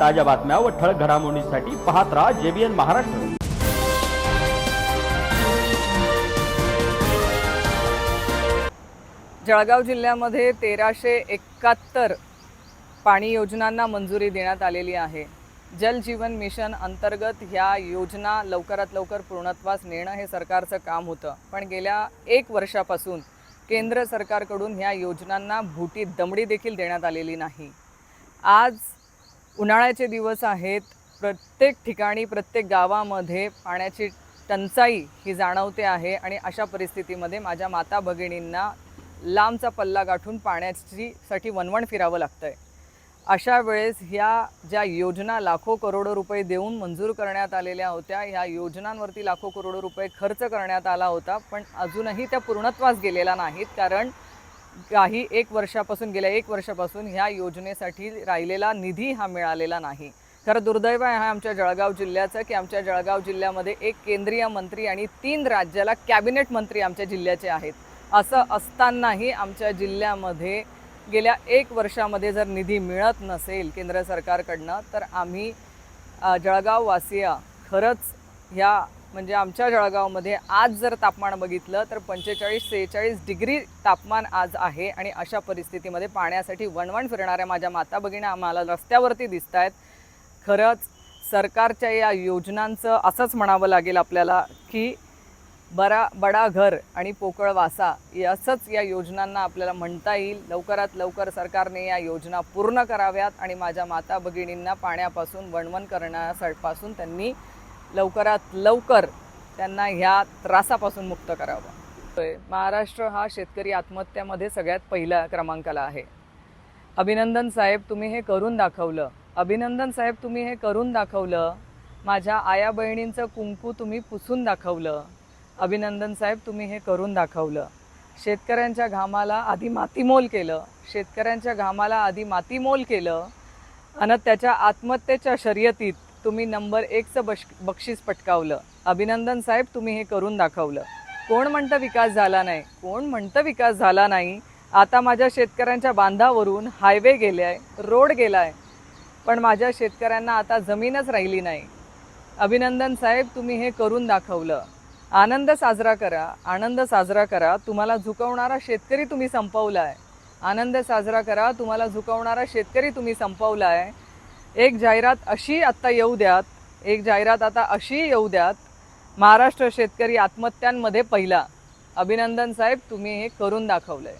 ताज्या बातम्या व ठळक घडामोडींसाठी पाहत राहा JBN महाराष्ट्र। जळगाव जिल्ह्यामध्ये 1371 पाणी योजनांना मंजुरी देण्यात आलेली आहे। जल जीवन मिशन अंतर्गत ह्या योजना लवकरात लवकर पूर्णत्वास नेणं हे सरकारचं काम होतं, पण गेल्या 1 वर्षापासून केंद्र सरकारकडून ह्या योजनांना भूटी दमडी देखील देण्यात आलेली नाही। आज उन्हाळ्याचे दिवस आहेत, प्रत्येक ठिकाणी प्रत्येक गावामध्ये पाण्याची टंचाई ही जाणवते आहे आणि अशा परिस्थितीमध्ये माझ्या माता भगिनींना लांबचा पल्ला गाठून पाण्यासाठी वणवण फिरावं लागतंय। अशा वेळेस ह्या ज्या योजना लाखो करोडो रुपये देऊन मंजूर करण्यात आलेल्या होत्या, ह्या योजनांवरती लाखो करोडो रुपये खर्च करण्यात आला होता, पण अजूनही त्या पूर्णत्वास गेलेल्या नाहीत। कारण गेल्या 1 वर्षापासून ह्या योजनेसाठी राहिलेला निधी हा मिळालेला नाही। खरं दुर्दैव आहे आमच्या जळगाव जिल्ह्याचं की आमच्या जळगाव जिल्ह्यामध्ये 1 केंद्रीय मंत्री आणि 3 राज्याला कॅबिनेट मंत्री आमच्या जिल्ह्याचे आहेत। असं असतानाही आमच्या जिल्ह्यामध्ये गेल्या 1 वर्षामध्ये जर निधी मिळत नसेल केंद्र सरकारकडनं, तर आम्ही जळगाववासीय खरंच ह्या म्हणजे आमच्या जळगावमध्ये आज जर तापमान बघितलं तर 45-46 डिग्री तापमान आज आहे आणि अशा परिस्थितीमध्ये पाण्यासाठी वणवण फिरणाऱ्या माझ्या माता भगिनी आम्हाला रस्त्यावरती दिसत आहेत। खरंच सरकारच्या या योजनांचं असंच म्हणावं लागेल आपल्याला की बडा घर आणि पोकळ वासा असंच या योजनांना आपल्याला म्हणता येईल। लवकरात लवकर सरकारने या योजना पूर्ण कराव्यात आणि माझ्या माता भगिनींना पाण्यापासून वणवण करण्यापासून त्यांनी लवकरात लवकर त्यांना ह्या त्रासापासून मुक्त करावं। महाराष्ट्र हा शेतकरी आत्महत्यामध्ये सगळ्यात पहिल्या क्रमांकाला आहे। अभिनंदन साहेब, तुम्ही हे करून दाखवलं। अभिनंदन साहेब, तुम्ही हे करून दाखवलं। माझ्या आया बहिणींचं कुंकू तुम्ही पुसून दाखवलं। अभिनंदन साहेब, तुम्ही हे करून दाखवलं। शेतकऱ्यांच्या घामाला आधी मातीमोल केलं, शेतकऱ्यांच्या घामाला आधी मातीमोल केलं आणि त्याच्या आत्महत्येच्या शर्यतीत तुम्ही नंबर 1चं बक्षीस पटकावलं। अभिनंदन साहेब, तुम्ही हे करून दाखवलं। कोण म्हणतं विकास झाला नाही? कोण म्हणतं विकास झाला नाही? आता माझ्या शेतकऱ्यांच्या बांधावरून हायवे गेलाय, रोड गेलाय, पण माझ्या शेतकऱ्यांना आता जमीनच राहिली नाही। अभिनंदन साहेब, तुम्ही हे करून दाखवलं। आनंद साजरा करा, आनंद साजरा करा। तुम्हाला झुकवणारा शेतकरी तुम्ही संपवलाय। आनंद साजरा करा, तुम्हाला झुकवणारा शेतकरी तुम्ही संपवलाय। एक जाहिरात अशी आता येऊ द्यात, एक जाहिरात आता अशी येऊ द्यात, महाराष्ट्र शेतकरी आत्महत्यांमध्ये पहिला। अभिनंदन साहेब, तुम्ही हे करून दाखवलंय।